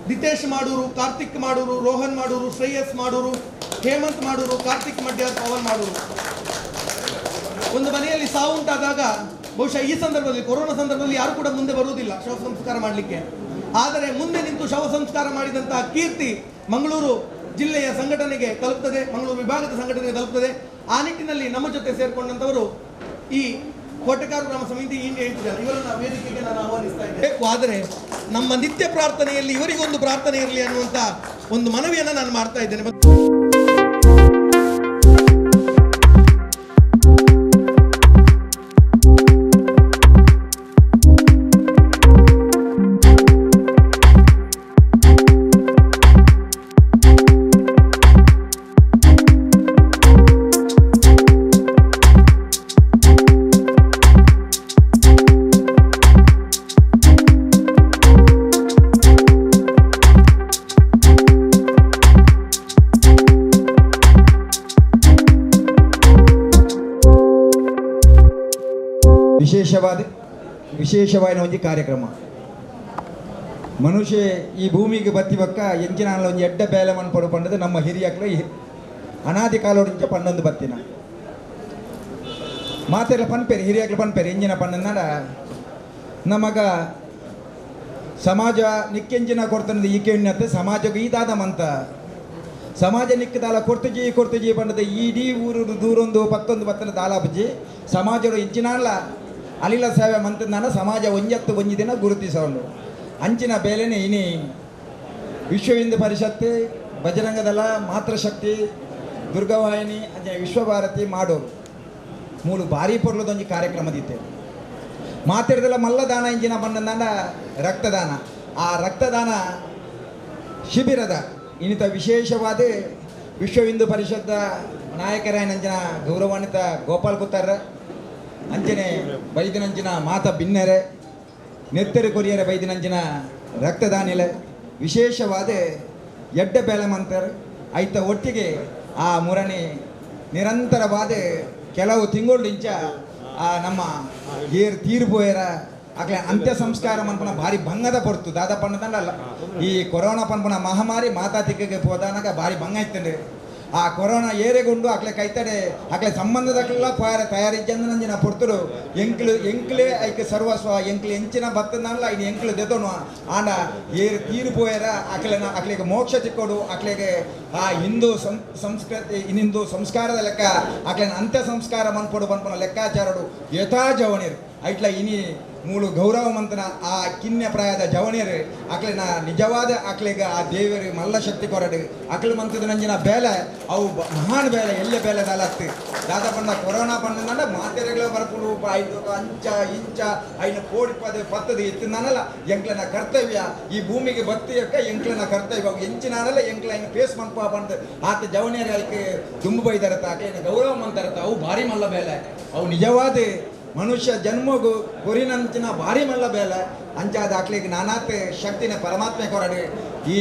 S2: ದಿತೇಶ್ ಮಾಡೂರು, ಕಾರ್ತಿಕ್ ಮಾಡೂರು, ರೋಹನ್ ಮಾಡೂರು, ಶ್ರೇಯಸ್ ಮಾಡೂರು, ಹೇಮಂತ್ ಮಾಡೂರು, ಕಾರ್ತಿಕ್ ಮಡ್ಯ, ಪವನ್ ಮಾಡೂರು. ಒಂದು ಮನೆಯಲ್ಲಿ ಸಾವು ಉಂಟಾದಾಗ ಬಹುಶಃ ಈ ಸಂದರ್ಭದಲ್ಲಿ, ಕೊರೋನಾ ಸಂದರ್ಭದಲ್ಲಿ ಯಾರು ಕೂಡ ಮುಂದೆ ಬರುವುದಿಲ್ಲ ಶವ ಸಂಸ್ಕಾರ ಮಾಡಲಿಕ್ಕೆ. ಆದರೆ ಮುಂದೆ ನಿಂತು ಶವ ಸಂಸ್ಕಾರ ಮಾಡಿದಂತಹ ಕೀರ್ತಿ ಮಂಗಳೂರು ಜಿಲ್ಲೆಯ ಸಂಘಟನೆಗೆ ತಲುಪ್ತದೆ, ಮಂಗಳೂರು ವಿಭಾಗದ ಸಂಘಟನೆಗೆ ತಲುಪ್ತದೆ. ಆ ನಿಟ್ಟಿನಲ್ಲಿ ನಮ್ಮ ಜೊತೆ ಸೇರಿಕೊಂಡಂಥವರು ಈ ಕೋಟೆಕಾರು ಗ್ರಾಮ ಸಮಿತಿ ಇಂಡಿಯಾ ಹೇಳ್ತಿದ್ದಾರೆ. ಇವರನ್ನು ವೇದಿಕೆಗೆ ನಾನು ಆಹ್ವಾನಿಸ್ತಾ ಇದ್ದೇನೆ. ಆದರೆ ನಮ್ಮ ನಿತ್ಯ ಪ್ರಾರ್ಥನೆಯಲ್ಲಿ ಇವರಿಗೊಂದು ಪ್ರಾರ್ಥನೆ ಇರಲಿ ಅನ್ನುವಂಥ ಒಂದು ಮನವಿಯನ್ನು ನಾನು ಮಾಡ್ತಾ ಇದ್ದೇನೆ.
S5: ವಿಶೇಷವಾದ ಒಂದು ಕಾರ್ಯಕ್ರಮ. ಮನುಷ್ಯ ಈ ಭೂಮಿಗೆ ಬತ್ತಿವಕ್ಕ ಎಂಚಿನ ಒಂದು ಎಡ್ಡ ಬೇಲವನ್ನು ಪಡ್ಕೊಂಡದ್ದು ನಮ್ಮ ಹಿರಿಯಕ್ಕಳು ಅನಾದಿ ಕಾಲೋಡಿಂಚ ಪನ್ನೊಂದು ಬತ್ತಿನ ಮಾತೆಲ್ಲ ಪನ್ಪೇರಿ ಹಿರಿಯಕ್ಕಳು ಪನ್ಪೇರಿ ಎಂಜಿನ ಪನ್ನಡ ನಮಗ ಸಮಾಜ ನಿಕ್ಕೆಂಜಿನ ಕೊಡ್ತಂದು ಈಕೆ ಉನ್ನತ್ತೆ ಸಮಾಜಕ್ಕೆ ಈದಾದ ಮಂತ ಸಮಾಜ ನಿಕ್ಕದಾಲ ಕೊಡ್ತಜಿ ಪಂಡದ ಇಡೀ ಊರು ದೂರೊಂದು 11 ಬತ್ತನ ದಾಲಾಪಜಿ ಸಮಾಜರು ಎಂಚಿನಲ್ಲ ಅಲಿಲ ಸೇವೆ ಮಂತಂದಾನ ಸಮಾಜ ಒಂಜತ್ತು ದಿನ ಗುರುತಿಸೋಳು ಅಂಚಿನ ಬೇಲೆನೆ ಇನಿ ವಿಶ್ವ ಹಿಂದೂ ಪರಿಷತ್ತು, ಬಜರಂಗದಳ, ಮಾತೃಶಕ್ತಿ, ದುರ್ಗವಾಹಿನಿ ಅಂಚನೆ ವಿಶ್ವಭಾರತಿ ಮಾಡೋರು ಮೂಲು ಭಾರಿ ಪೊರ್ಲದೊಂದು ಕಾರ್ಯಕ್ರಮದಿತ್ತೆ. ಮಾತಿರದಲ್ಲ ಮಲ್ಲದಾನ ಇಂಚಿನ ಬಂದಂದಾಂಡ ರಕ್ತದಾನ. ಆ ರಕ್ತದಾನ ಶಿಬಿರದ ಇನ್ನಿತ ವಿಶೇಷವಾದ ವಿಶ್ವ ಹಿಂದೂ ಪರಿಷತ್ತ ನಾಯಕರಾಯನಂಚಿನ ಗೌರವಾನ್ವಿತ ಗೋಪಾಲ್ ಕುತ್ತಾರ ಅಂಚನೆ ಬೈದಿನಂಚಿನ ಮಾತ ಬಿನ್ನರೆ ನೆತ್ತರು ಕೊರಿಯರ ಬೈದಿನಂಚಿನ ರಕ್ತದಾನಿಲೆ ವಿಶೇಷವಾದ ಎಡ್ಡೆ ಬೇಲೆ ಮಂತಾರೆ ಐತ ಒಟ್ಟಿಗೆ ಆ ಮುರಣಿ ನಿರಂತರವಾದ ಕೆಲವು ತಿಂಗಳಿಂಚ ನಮ್ಮ ಏರ್ ತೀರ್ಪೋಯರ ಆಗ್ಲೇ ಅಂತ್ಯ ಸಂಸ್ಕಾರ ಮನ್ಪನ ಭಾರಿ ಭಂಗದ ಪಡ್ತು ದಾದ ಪಣ್ಣದಂಡಲ್ಲ ಈ ಕೊರೋನಾ ಪನ್ಪನ ಮಹಾಮಾರಿ ಮಾತಾತಿಕೆಗೆ ಹೋದಾನಾಗ ಭಾರಿ ಭಂಗ ಇತ್ತಂದ್ರೆ ಆ ಕೊರೋನಾ ಏರೆಗೊಂಡು ಅಕ್ಲೆ ಕೈತಡೆ ಅಕ್ಲೆ ಸಂಬಂಧದಕ್ಕೆಲ್ಲ ತಯಾರಿಜ್ಜಂದಿನ ಪೊರ್ತರು ಎಂಕ್ಲೆ ಐಕೆ ಸರ್ವಸ್ವ ಎಂಕ್ಲೆ ಎಂಚಿನ ಬತ್ತನಲ್ಲ ಇನ್ನು ಎಂಕ್ಲೆ ದೆದೋನು ಆಂಡ ಏರು ತೀರಿಪೋಯರ ಅಕ್ಲೆಗೆ ಮೋಕ್ಷ ಚಿಕ್ಕೋಡು ಅಕ್ಲೆಗೆ ಆ ಹಿಂದೂ ಸಂಸ್ಕೃತಿ ಹಿಂದೂ ಸಂಸ್ಕಾರದ ಲೆಕ್ಕ ಅಕ್ಲೆನ ಅಂತ್ಯ ಸಂಸ್ಕಾರ ಮನ್ಪೊಡು ಬಂದ್ಪನ ಲೆಕ್ಕಾಚಾರಡು ಯಥಾ ಜವಣಿರು ಐಟ್ಲ ಇನಿ ಮೂಳು ಗೌರವ ಮಂತನ ಆ ಕಿನ್ಯ ಪ್ರಾಯದ ಜವಣಿಯರು ಅಕ್ಲೆನ ನಿಜವಾದ ಅಕ್ಲೆಗ ಆ ದೇವರು ಮಲ್ಲ ಶಕ್ತಿ ಕೊರಡು ಅಕ್ಲೆ ಮಂತದ ನಂಜಿನ ಬೇಲೆ ಅವು ಮಹಾನ್ ಬೇಲೆ ಎಲ್ಲೆ ಬೇಲೆ ದಾಲತ್ತು ದಾದ ಪಂಡ ಕೊರೋನಾ ಪಂಡ ಮಾತೆರೆಗಳು ಬರ್ಕೊಂಡು ಐದು ಅಂಚ ಇಂಚ ಐನು ಕೋಡಿ ಪತ್ತದು ಎತ್ತಿನಲ್ಲ ಎಂಕ್ಲನ ಕರ್ತವ್ಯ ಈ ಭೂಮಿಗೆ ಬತ್ತಿಯಕ್ಕ ಎಂಕ್ಲನ ಕರ್ತವ್ಯ ಎಂಚಿನಾನಲ್ಲ ಎಂಕ್ಲ ಇನ್ನು ಫೇಸ್ ಮನ್ಪ ಬಂದು ಆತ ಜವಣಿಯರು ಅದಕ್ಕೆ ತುಂಬ ಬೈದಾರತ್ತ ಅಕ್ಲೆನ ಗೌರವ ಮಂತಾರತ್ತ ಅವು ಭಾರಿ ಮಲ್ಲ ಬೇಲೆ ಅವು ನಿಜವಾದ ಮನುಷ್ಯ ಜನ್ಮಗೂ ಕೊರಿನಂಚಿನ ಭಾರಿ ಮಲ್ಲ ಬೇಲೆ ಅಂಚಾದ ಅಕ್ಲಿಗೆ ನಾನಾತ್ ಶಕ್ತಿನ ಪರಮಾತ್ಮೆ ಕೊರಡು ಈ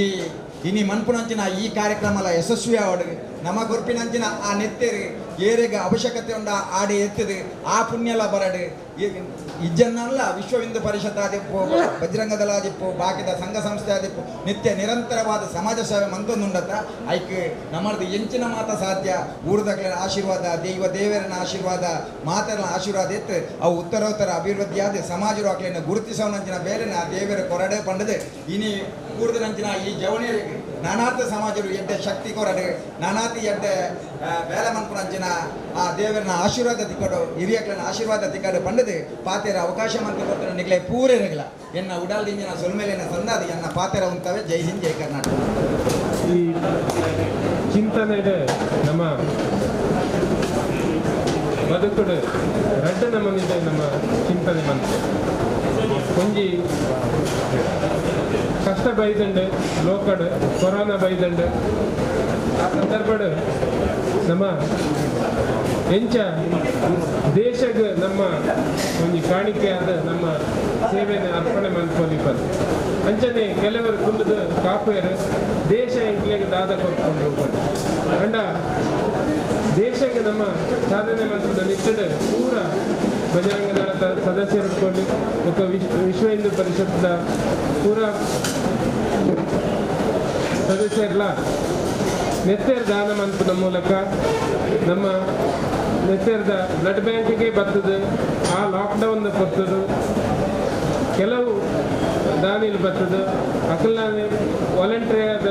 S5: ಇನಿ ಮನ್ಪುನಂಚಿನ ಈ ಕಾರ್ಯಕ್ರಮ ಯಶಸ್ವಿ ಆವಡು ನಮ್ಮ ಗುರುಪಿನಂಚಿನ ಆ ನೆತ್ತೇರಿ ಏರೆಗೆ ಅವಶ್ಯಕತೆ ಉಂಡ ಆಡಿ ಎತ್ತಿದು ಆ ಪುಣ್ಯಲ ಬರಡು ಇಜ್ಜನ್ನಲ್ಲ ವಿಶ್ವ ಹಿಂದೂ ಪರಿಷತ್ ಆದಿಪ್ಪು ಬಜರಂಗದಳ ಆದಿಪ್ಪು ಬಾಕಿದ ಸಂಘ ಸಂಸ್ಥೆ ಆದಿಪ್ಪು ನಿತ್ಯ ನಿರಂತರವಾದ ಸಮಾಜ ಸೇವೆ ಮಂತೊಂದುಂಡತ್ತ ಐಕೆ ನಮ್ಮದು ಎಂಚಿನ ಮಾತ ಸಾಧ್ಯ ಊರ್ದಕ್ಲಿನ ಆಶೀರ್ವಾದ ದೇವರನ ಆಶೀರ್ವಾದ ಮಾತರನ ಆಶೀರ್ವಾದ ಎತ್ತು ಅವು ಉತ್ತರೋತ್ತರ ಅಭಿವೃದ್ಧಿ ಆದ ಸಮಾಜರು ಅಕ್ಲಿನ ಗುರುತಿಸೋನಂಚಿನ ಬೇರೆ ಆ ದೇವರ ಕೊರಡೆ ಪಂಡದೆ ಇನಿ ಊರ್ದನಂಚಿನ ಈ ಜವಣಿಯರಿಗೆ ನಾನಾತ ಸಮಾಜರು ಎಡ್ಡೆ ಶಕ್ತಿ ಕೊರಡೆ ನಾನಾತಿ ಎಡ್ಡೆ ಬೇಲೆ ಮನ್ಪುನಂಚಿನ ಆ ದೇವರನ ಆಶೀರ್ವಾದ ತಿಕ್ಕೋಡು ಹಿರಿಯಕ್ಲನ ಆಶೀರ್ವಾದ ತಿಕ್ಕಾಡು ಪಂಡದೆ ಪಾತೆರ ಅವಕಾಶ ಮಂತ್ರ ಕೊಡ್ತಾರೆ ನಿಗ್ಲೆ ಪೂರೇ ರಗಲ ಎನ್ನ ಉಡಾಲ್ದಿಂಜಿನ ಸೊಲ್ಮೇಲಿನ ಸಂದಾದಿ ಎನ್ನ ಪಾತೆರ ಉಂತವೆ ಜೈ ಹಿಂದ್ ಜೈ ಕರ್ನಾಟಕ.
S6: ಈ ಚಿಂತನೆ ನಮ್ಮ ಬದುಕುಡು ರಡ್ಡ ನಮನಿದೆ ನಮ್ಮ ಚಿಂತನೆ ಮಂತ್ರ ಒಂಜಿ ಕಷ್ಟ ಬೈದಂಡು ಲೋಕಡು ಕೊರೋನಾ ಬೈದಂಡು ಆ ಸಂದರ್ಭಡು ನಮ್ಮ ಎಂಚ ದೇಶಕ್ಕೆ ನಮ್ಮ ಒಂದು ಕಾಣಿಕೆ ಆದ ನಮ್ಮ ಸೇವೆನ ಅರ್ಪಣೆ ಮಾಡ್ಕೊಂಡಿರ್ತಾರೆ ಅಂಚನೆ ಕೆಲವರು ಕುಂದು ಕಾಪೇರು ದೇಶ ಎಂಕ್ಲೆಗೆ ದಾದ ಕೊಟ್ಕೊಂಡು ಹೋಗ್ತಾರೆ ಅಂಡ ದೇಶಕ್ಕೆ ನಮ್ಮ ಸಾಧನೆ ಮಾಡಿದ ನಿಟ್ಟಿನ ಪೂರ ಬಜರಂಗ ದಳದ ಸದಸ್ಯರು ಇಟ್ಕೊಂಡು ಮತ್ತು ವಿಶ್ವ ಹಿಂದೂ ಪರಿಷತ್ನ ಪೂರ ಸದಸ್ಯರೆಲ್ಲ ನೆತ್ತೇರ್ ದಾನ ಮಂತ್ರದ ಮೂಲಕ ನಮ್ಮ ನೆತ್ತೇರ್ದ ಬ್ಲಡ್ ಬ್ಯಾಂಕಿಗೆ ಬರ್ತದೆ ಆ ಲಾಕ್ಡೌನ್ ಬರ್ತದೆ ಕೆಲವು ದಾನಿಲ್ ಬರ್ತದೆ ಅಕಲ್ಲಾನೆ ವಾಲಂಟ್ರಿ ಆದ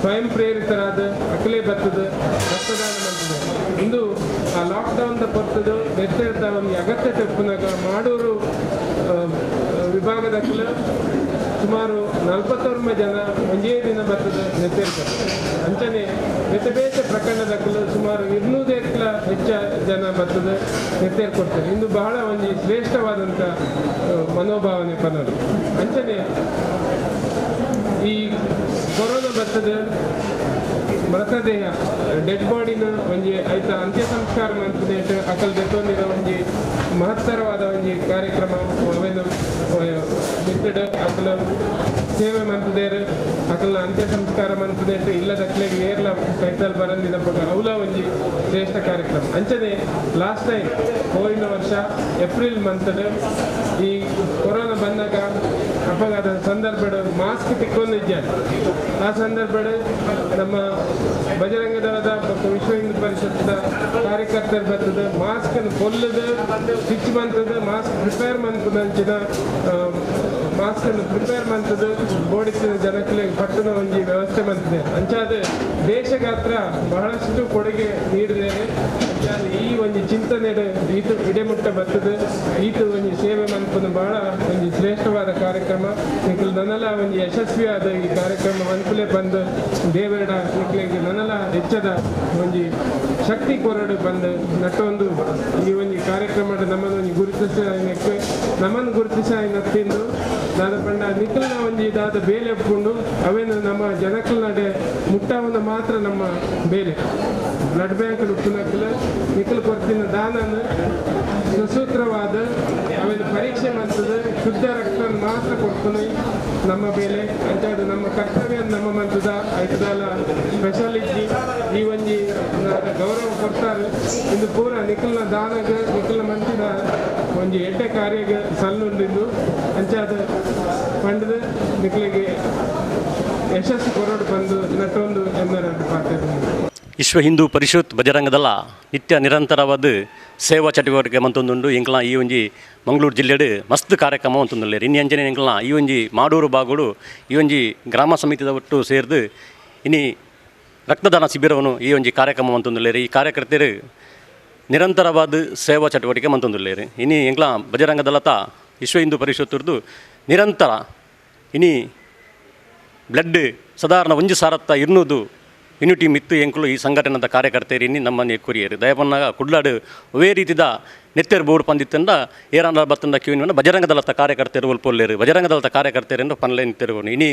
S6: ಸ್ವಯಂ ಪ್ರೇರಿತರಾದ ಅಕಲೇ ಬರ್ತದೆ ರಕ್ತದಾನ ಮಾಡ್ತದೆ ಇಂದು ಆ ಲಾಕ್ಡೌನ್ ಬರ್ತದೆ ನೆತ್ತೇರ್ದ ಒಂದು ಅಗತ್ಯ ತೆಪ್ಪನಾಗ ಮಾಡೂರು ವಿಭಾಗದ ಸುಮಾರು 40 ಜನ ಒಂದೇ ದಿನ ಬರ್ತದೆ ನೆತ್ತೇರ್ತಾರೆ ಅಂಚನೆ ನೆತ್ತಬೇಸ ಪ್ರಕರಣದಕ್ಕಲು ಸುಮಾರು 200 ಹೆಚ್ಚ ಜನ ಬರ್ತದೆ ನೆತ್ತೇರ್ ಕೊಡ್ತಾರೆ ಇಂದು ಬಹಳ ಒಂದು ಶ್ರೇಷ್ಠವಾದಂಥ ಮನೋಭಾವನೆ ಪನರು ಅಂಚನೆ ಈ ಕೊರೋನಾ ಬರ್ತದೆ ಮೃತದೇಹ ಡೆಡ್ ಬಾಡಿನ ಒಂಜಿ ಐತ ಅಂತ್ಯ ಸಂಸ್ಕಾರ ಮಂತ್ರಿಟ್ಟು ಅಕಲ್ ಬೆತ್ತೊಂದಿನ ಒಂಜಿ ಮಹತ್ತರವಾದ ಒಂಜಿ ಕಾರ್ಯಕ್ರಮ ಅವೇನು ಬಿತ್ತಡ ಅಕಲ ಸೇವೆ ಮಂತ್ರಿದೇರು ಅಕಲ್ನ ಅಂತ್ಯ ಸಂಸ್ಕಾರ ಮಂತ್ರಿಟ್ಟು ಇಲ್ಲದಕ್ಲೆಗೆ ಏರ್ಲ ಕೈತಲ್ ಬರಂದಿನ ಅವಲ ಒಂಜಿ ಶ್ರೇಷ್ಠ ಕಾರ್ಯಕ್ರಮ ಅಂಚನೆ ಲಾಸ್ಟ್ ಟೈಮ್ ಹೋಯಿನ ವರ್ಷ ಏಪ್ರಿಲ್ ಮಂತಡ್ ಈ ಕೊರೋನಾ ಬಂದಾಗ ಅಪಘಾತ ಸಂದರ್ಭ ಮಾಸ್ಕ್ ತಿಕ್ಕೊಂಡಿದ್ದಾರೆ ಆ ಸಂದರ್ಭ ನಮ್ಮ ಬಜರಂಗ ದಳದ ಮತ್ತು ವಿಶ್ವ ಹಿಂದೂ ಪರಿಷತ್ನ ಕಾರ್ಯಕರ್ತರು ಬರ್ತದೆ ಮಾಸ್ಕ್ ಕೊಲ್ಲದ ಸ್ಟಿಚ್ ಮಂತದ ಮಾಸ್ಕ್ ಪ್ರಿಪೇರ್ ಮಂತದಂಚಿನ ಮಾಸ್ಕ್ ಪ್ರಿಪೇರ್ ಮಂತದ ಬೋಡಿಸಿದ ಜನಕ್ಕೆ ಪಟ್ಟಣ ಒಂಜಿ ವ್ಯವಸ್ಥೆ ಮಂತಿದೆ ಅಂಚಾದ ದೇಶಗಾತ್ರ ಬಹಳಷ್ಟು ಕೊಡುಗೆ ನೀಡಿದ್ದೇನೆ ಈ ಒಂದು ಚಿಂತನೆ ಈತು ಇಡೆಮುಟ್ಟ ಬರ್ತದೆ ಈತು ಒಂದು ಸೇವೆ ಮಂತ್ಪದ ಬಹಳ ಒಂದು ಶ್ರೇಷ್ಠವಾದ ಕಾರ್ಯಕ್ರಮ ನಿಖಲ್ ನನ್ನಲ್ಲ ಒಂದು ಯಶಸ್ವಿಯಾದ ಈ ಕಾರ್ಯಕ್ರಮ ಅನುಕೂಲೆ ಬಂದು ದೇವರ ನಿಖಲಿಗೆ ನನ್ನಲ್ಲ ಹೆಚ್ಚದ ಒಂದು ಶಕ್ತಿ ಕೊರಡು ಬಂದು ನಟ್ಟೊಂದು ಈ ಒಂದು ಕಾರ್ಯಕ್ರಮ ನಮ್ಮನ್ನು ಗುರುತಿಸ ನತ್ತಿಂದು ದಾದ ಪಂಡ ನಿಖಲ್ನ ಒಂದು ಇದಾದ ಬೇಲೆ ಒಪ್ಕೊಂಡು ಅವೇನು ನಮ್ಮ ಜನಕ್ಕಳ ನಡೆ ಮುಟ್ಟವನ್ನು ಮಾತ್ರ ನಮ್ಮ ಬೇಲೆ ಬ್ಲಡ್ ಬ್ಯಾಂಕ್ ಉಪ್ಪುನಕ್ಕಲು ನಿಖಲ್ ಕೊರ್ತಿನ ದಾನನ ಸುಸೂತ್ರವಾದ ಅವೇನು ಪರೀಕ್ಷೆ ಮಾಡ್ತದೆ ಶುದ್ಧ ರಕ್ತ ಮಾತ್ರ ಕೊಡ್ತಾನೆ ನಮ್ಮ ಬೇಲೆ ಅಂಚಾದ ನಮ್ಮ ಕರ್ತವ್ಯ ನಮ್ಮ ಮಂತದ ಐತದಾಲ ಸ್ಪೆಷಲ್ ಇಜ್ಜಿ ಈ ಒಂಜಿ ಗೌರವ ಕೊಡ್ತಾರೆ. ಇಂದು ಪೂರ ನಿಖಲ್ನ ದಾನಗ ನಿಖಲ್ನ ಮಂತಿನ ಒಂಜಿ ಎಡ್ಡೆ ಕಾರ್ಯಗ ಸಲ್ಲುಂಡಿದ್ದು ಅಂಚಾದ ಪಂಡದ ನಿಖಲಿಗೆ ಯಶಸ್ಸು ಕೊರೋಡು ಬಂದು ನಟ್ಟೊಂದು ಎಂದರ ಪಾತ್ರ.
S7: ವಿಶ್ವ ಹಿಂದೂ ಪರಿಷತ್ ಬಜರಂಗ ದಳ ನಿತ್ಯ ನಿರಂತರವಾದ ಸೇವಾ ಚಟುವಟಿಕೆ ಮಂತೊಂದುಂಡು ಎಂಕ್ಲ ಈ ಒಂಜಿ ಮಂಗಳೂರು ಜಿಲ್ಲೆಡ್ ಮಸ್ತ್ ಕಾರ್ಯಕ್ರಮ ಅಂತಂದುಲ್ಲೇರು. ಇನ್ನು ಅಂಜನೆ ಎಂಕ್ಲ ಈ ಒಂಜಿ ಮಾಡೂರು ಬಾಗೋಡು ಈ ಒಂಜಿ ಗ್ರಾಮ ಸಮಿತಿದ ಒಟ್ಟು ಸೇರಿದು ಇನ್ನು ರಕ್ತದಾನ ಶಿಬಿರವನ್ನು ಈ ಒಂಜಿ ಕಾರ್ಯಕ್ರಮ ಅಂತಂದುಲ್ಲೇರು. ಈ ಕಾರ್ಯಕರ್ತರು ನಿರಂತರವಾದ ಸೇವಾ ಚಟುವಟಿಕೆ ಮಂತೊಂದುಲ್ಲೇರು. ಇನ್ನು ಎಂಕ್ಲ ಬಜರಂಗ ದಳತ ವಿಶ್ವ ಹಿಂದೂ ಪರಿಷತ್ತುರ್ದು ನಿರಂತರ ಇನ್ನು ಬ್ಲಡ್ ಸಾಧಾರಣ 1,200 ಯೂನಿಟಿ ಮಿತ್ತು ಎಂಕುಲು ಈ ಸಂಘಟನೆದ ಕಾರ್ಯಕರ್ತರು ಇನ್ನಿ ನಮ್ಮನ್ನು ಕುರಿಯರು ದಯಪನ್ನಾಗ ಕುಡ್ಲಾಡು ಒವೇ ರೀತಿದ ನೆತ್ತೆರು ಬೋರ್ಡ್ ಪಂದಿತ್ತಂಡ ಏರಾಂಡ ಬತ್ತಂಡ ಕ್ಯೂನಿನ ಬಜರಂಗ ದಳದ ಕಾರ್ಯಕರ್ತರು ಒಲ್ಪೊಲ್ಲೇರು. ಬಜರಂಗ ದಳದ ಕಾರ್ಯಕರ್ತರು ಪನ್ಲೆ ನಿಂತಿರು. ಇನ್ನು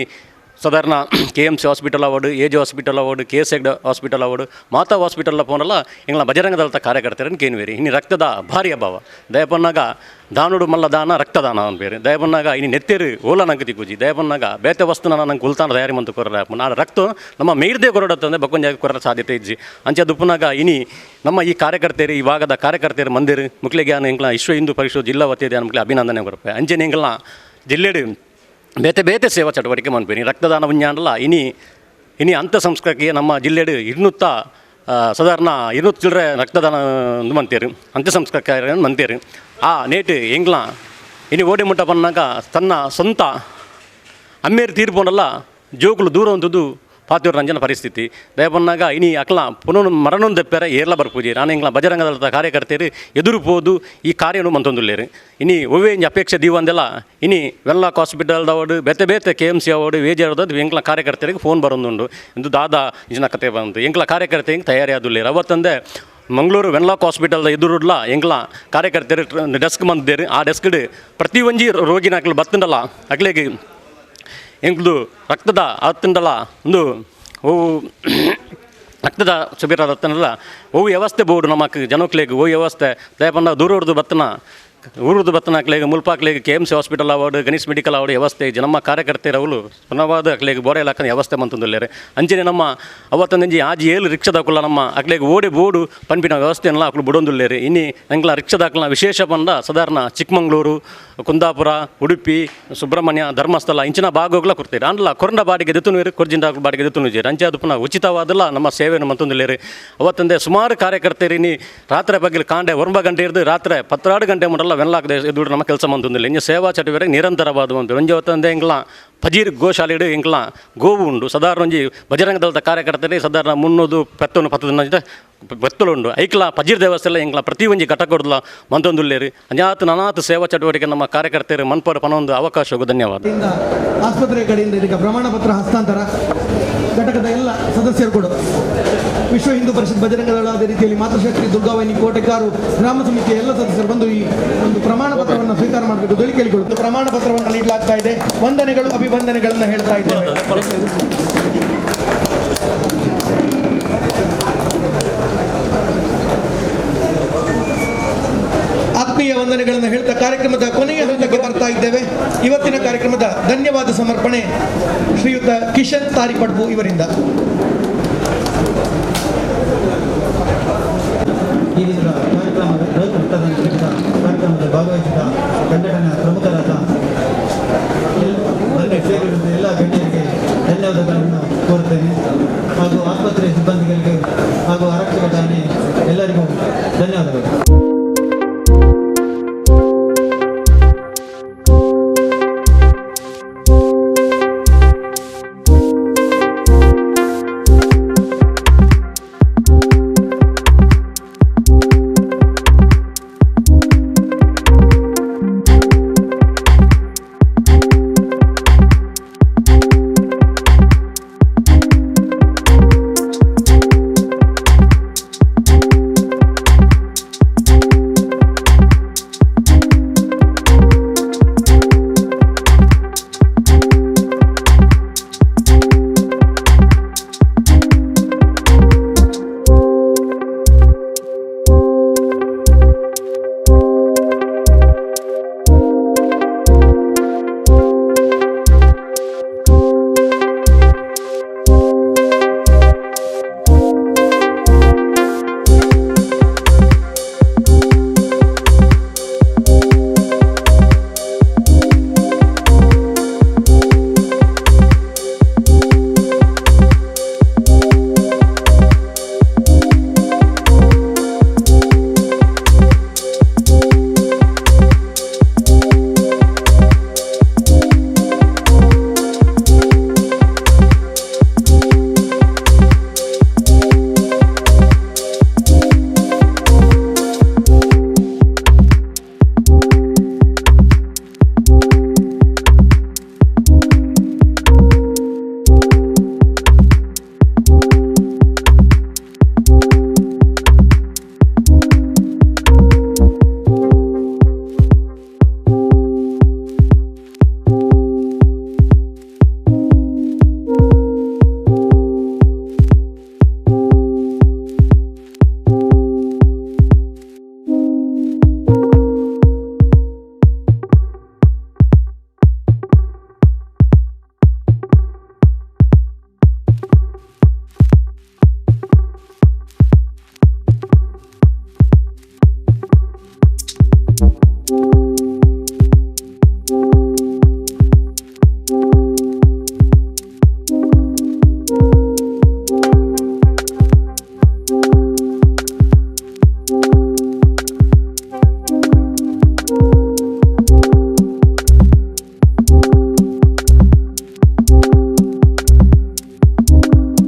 S7: ಸಾಧಾರಣ KMC hospital award, AJ hospital award, KSED hospital award, Mata hospital ಪೋನಲ್ಲ ಎಂಗ್ಲ ಬಜರಂಗ ದಳದ ಕಾರ್ಯಕರ್ತರನ್ನು ಕೇನುವೇರಿ. ಇನ್ನು ರಕ್ತದ ಭಾರಿ ಅಭಾವ ದಯಪನ್ನಾಗ ದಾನುಡು ಮಲ್ಲ ದಾನ ರಕ್ತದಾನ ಅಂತ ಬೇರೆ ದಯಪನ್ನಾಗ ಇನ್ನು ನೆತ್ತೆರು ಓಲ ನಂಗೆ ತಿಕ್ಕುಜಿ ದಯಪನ್ನಾಗ ಬೇತೆ ವಸ್ತುನ ನಂಗೆ ಉಲ್ತಾನ ತಯಾರಿ ಮಂತು ಕೊರ ನಾನು ರಕ್ತ ನಮ್ಮ ಮೇಯ್ದೇ ಕೊರಡತ್ತಂದರೆ ಬಕ್ಕೊಂಜಾಗ ಕೊರ ಸಾಧ್ಯತೆ ಇಜ್ಜಿ ಅಂಚೆ ದುಪ್ಪನಾಗ ಇನಿ ನಮ್ಮ ಈ ಕಾರ್ಯಕರ್ತರು ಈ ಭಾಗದ ಕಾರ್ಯಕರ್ತರು ಮಂದಿರು ಮುಕ್ಲಿಗೆ ಎಂಗ್ಲ ವಿಶ್ವ ಹಿಂದೂ ಪರಿಷತ್ ಜಿಲ್ಲಾ ವತಿಯ ಮುಕ್ಲಿ ಅಭಿನಂದನೆ ಕೊರಪೆ ಅಂಚೆನೆ ಎಂಗ್ಲ ಜಿಲ್ಲೆಡು ಬೇತೆ ಸೇವಾ ಚಟುವಟಿಕೆ ಮಾಡ್ಬೇನಿ ರಕ್ತದಾನ ಉಂಜಾಂಡಲ್ಲ ಇನಿ ಅಂಥ ಸಂಸ್ಕೃತಿಗೆ ನಮ್ಮ ಜಿಲ್ಲೆಡು 200 ಸಾಧಾರಣ 200 ಚಿಲ್ಲರೆ ರಕ್ತದಾನ ಮಂತೇರು ಅಂತ್ಯ ಸಂಸ್ಕಾರ ಮಂತೇರು. ಆ ನೇಟು ಎಂಗ್ಲ ಇನಿ ಓಡಿ ಮುಟ್ಟ ಪನ್ನಾಗ ತನ್ನ ಸ್ವಂತ ಅಮ್ಮೇರು ತೀರ್ಪೋನಲ್ಲ ಜೋಕುಲು ದೂರ ಒಂದದು ಪಾತಿಯವ್ರ ರಂಜನ ಪರಿಸ್ಥಿತಿ ದಯಪನ್ನಾಗ ಇನಿ ಅಕ್ಲ ಪುನಃ ಮರಣೊಂದು ದಪ್ಪೆರ ಏರ್ಲ ಬರ್ಪೂಜಿ ನಾನು ಎಂಗ್ಲ ಬಜರಂಗ ದಳದ ಕಾರ್ಯಕರ್ತರು ಎದುರು ಪೋದು ಈ ಕಾರ್ಯನು ಮಂತೊಂದುಲ್ಲೇರು. ಇನಿ ಒವ್ವೇ ಅಪೇಕ್ಷೆ ದೀವಂದೆಲ್ಲ ಇನಿ ವೆನ್ಲಾಕ್ ಹಾಸ್ಪಿಟಲ್ದ ಅವಾರ್ಡು ಬೇತೆ KMC ಅವಾರ್ಡು AJ ಅವಾರ್ಡು ಎಂಗ್ಲ ಕಾರ್ಯಕರ್ತರಿಗೆ ಫೋನ್ ಬರೋದುಂಡು ಇಂದು ದಾದಾ ಇಜಿನ ಕತೆ ಬಂತು ಎಂಗ್ಲ ಕಾರ್ಯಕರ್ತರಿಗೆ ತಯಾರಿ ಆದುಲ್ಲೇರು. ಅವತ್ತಂದೆ ಮಂಗಳೂರು ವೆನ್ಲಾಕ್ ಹಾಸ್ಪಿಟಲ್ದ ಎದುರುಡ್ಲ ಎಂಗ್ಲ ಕಾರ್ಯಕರ್ತರು ಡೆಸ್ಕ್ ಮಂದಿದ್ದೇರು. ಆ ಡೆಸ್ಕ್ಡ್ ಪ್ರತಿ ಒಂಜಿ ರೋಗಿನ ಅಕ್ಲು ಬತ್ತಂಡಲ್ಲ ಅಕ್ಲೆಗೆ ಎಂಗ್ದು ರಕ್ತದ ಆತಂಡಲ್ಲ ಒಂದು ಓವು ರಕ್ತದ ಶಿಬಿರ ಆತನಲ್ಲ ಓವು ವ್ಯವಸ್ಥೆ ಬೋರ್ಡು ನಮ್ಮಕ್ಕೆ ಜನಕ್ಲೇಗೆ ಓ ವ್ಯವಸ್ಥೆ ದಯಪನ್ನ ದೂರ ಹೊಡೆದು ಬತ್ತನ ಊರದ್ದು ಬತ್ತನ ಅಕ್ಲೇಗೆ ಮುಲ್ಪಾಕ್ಲೇಗೆ KMC hospital award Ganesh medical award ವ್ಯವಸ್ಥೆ ನಮ್ಮ ಕಾರ್ಯಕರ್ತರು ಅವಳು ಪುನವಾದ ಅಕ್ಲೇಗೆ ಬೋರೆ ಇಲಾಖೆ ವ್ಯವಸ್ಥೆ ಮಂತಂದುಲ್ಲೇರೆ. ಅಂಚನೆ ನಮ್ಮ ಅವತ್ತಂದಂಜಿ ಆಜಿ 7 ರಿಕ್ಷಾದಾಕುಲ್ಲ ನಮ್ಮ ಅಕ್ಲೇಗೆ ಓಡಿ ಬೋರ್ಡು ಪನ್ಪಿನ ವ್ಯವಸ್ಥೆಯನ್ನೆಲ್ಲ ಅಕ್ಲು ಬಿಡೊಂದುಲ್ಲೇರು. ಇನ್ನು ಎಂಗ್ಲ ರಿಕ್ಷಾದಾಕಲ್ನ ವಿಶೇಷ ಬಂದ ಸಾಧಾರಣ ಚಿಕ್ಕಮಂಗ್ಳೂರು, ಕುಂದಾಪುರ, ಉಡುಪಿ, ಸುಬ್ರಹ್ಮಣ್ಯ, ಧರ್ಮಸ್ಥಳ ಇಂಚಿನ ಭಾಗಗಳ ಕೊಡ್ತೀರಿ ಅಂಡ್ಲ ಕೊರಂಡ ಬಾಡಿಗೆ ದೆತ್ತುನೀರು ಕೊರ್ಜಿಂಡ ಬಾಡಿಗೆ ದೆತ್ತುನುಜೀರು ಅಂಚೆ ಅದು ಪುನಃ ಉಚಿತವಾದಲ್ಲ ನಮ್ಮ ಸೇವೆಯನ್ನು ಮಂತೊಂದುಲ್ಲೇರು. ಅವತ್ತಂದೆ ಸುಮಾರು ಕಾರ್ಯಕರ್ತರು ಇನ್ನು ರಾತ್ರಿ ಬಗ್ಗೆ ಕಾಂಡೆ 9 ಗಂಟೆ ಇರ್ದು ರಾತ್ರಿ 12 ಗಂಟೆ ಮುಡಲ್ಲ ವೆನ್ಲಾಕ್ ಎದುರು ನಮ್ಮ ಕೆಲಸ ಮಂತೊಂದಿಲ್ಲ ಇಂಜ ಸೇವಾ ಚಟುವಟಿಕೆ ನಿರಂತರವಾದ ಒಂದು ಒಂಜೆ ಹೊತ್ತಂದೆ ಎಂಗ್ಲ ಫಜೀರ್ ಗೋಶಾಲೆಡು ಎಂಕ್ಲ ಗೋವು ಉಂಡು ಸಾಧಾರಣ ಒಂಜಿ ಬಜರಂಗ ದಳದ ಕಾರ್ಯಕರ್ತರೇ ಸಾಧಾರಣ 300 ಪೆತ್ತೊಂದು 10 ದಿನ ಬೆತ್ತಲುಂಡು ಐಕ್ಲ ಫಜೀರ್ ದೇವಸ್ಥೆಲ್ಲ ಎಂಕ್ಲ ಪ್ರತಿ ಒಂಜಿ ಘಟಕೊಡ್ಲ ಮಂತೊಂದುಲ್ಲೇರು ಅನ್ಯಾತ್ ನನಾತ್ ಸೇವಾ ಚಟುವಟಿಕೆ ನಮ್ಮ ಕಾರ್ಯಕರ್ತರು ಮನ್ಪರ ಪನೊಂದು ಅವಕಾಶವು ಧನ್ಯವಾದ.
S2: ಆಸ್ಪತ್ರೆ ಕಡೆಯಿಂದ ಇದೀಗ ಪ್ರಮಾಣ ಪತ್ರ ಹಸ್ತಾಂತರ ಘಟಕದ ಎಲ್ಲ ಸದಸ್ಯರು ಕೂಡ ವಿಶ್ವ ಹಿಂದೂ ಪರಿಷತ್ ಬಜರಂಗ ದಳ ಅದೇ ರೀತಿಯಲ್ಲಿ ಮಾತೃಶಕ್ತಿ ದುರ್ಗಾವಾಹಿನಿ ಕೋಟೆಕಾರು ಗ್ರಾಮ ಸಮಿತಿಯ ಎಲ್ಲ ಸದಸ್ಯರು ಬಂದು ಈ ಒಂದು ಪ್ರಮಾಣ ಪತ್ರವನ್ನು ಸ್ವೀಕಾರ ಮಾಡಬೇಕು ದೊಳಿ ಕೇಳಿಕೊಳ್ಳುವುದು ಪ್ರಮಾಣ ಪತ್ರವನ್ನು ನೀಡಲಾಗ್ತಾ ಇದೆ. ವಂದನೆಗಳು ಅಭಿವಂದನೆಗಳನ್ನು ಹೇಳ್ತಾ ಇದ್ದೇವೆ. ಆತ್ಮೀಯ ವಂದನೆಗಳನ್ನು ಹೇಳ್ತಾ ಕಾರ್ಯಕ್ರಮದ ಕೊನೆಯ ಹಂತಕ್ಕೆ ಬರ್ತಾ ಇದ್ದೇವೆ. ಇವತ್ತಿನ ಕಾರ್ಯಕ್ರಮದ ಧನ್ಯವಾದ ಸಮರ್ಪಣೆ ಶ್ರೀಯುತ ಕಿಶನ್ ತಾರಿಪಡ್ಬು ಇವರಿಂದ.
S8: ಈ ದಿನದ ಕಾರ್ಯಕ್ರಮದ ಭಾಗವಹಿಸಿದ ಸಂಘಟನೆಯ ಪ್ರಮುಖರಾದ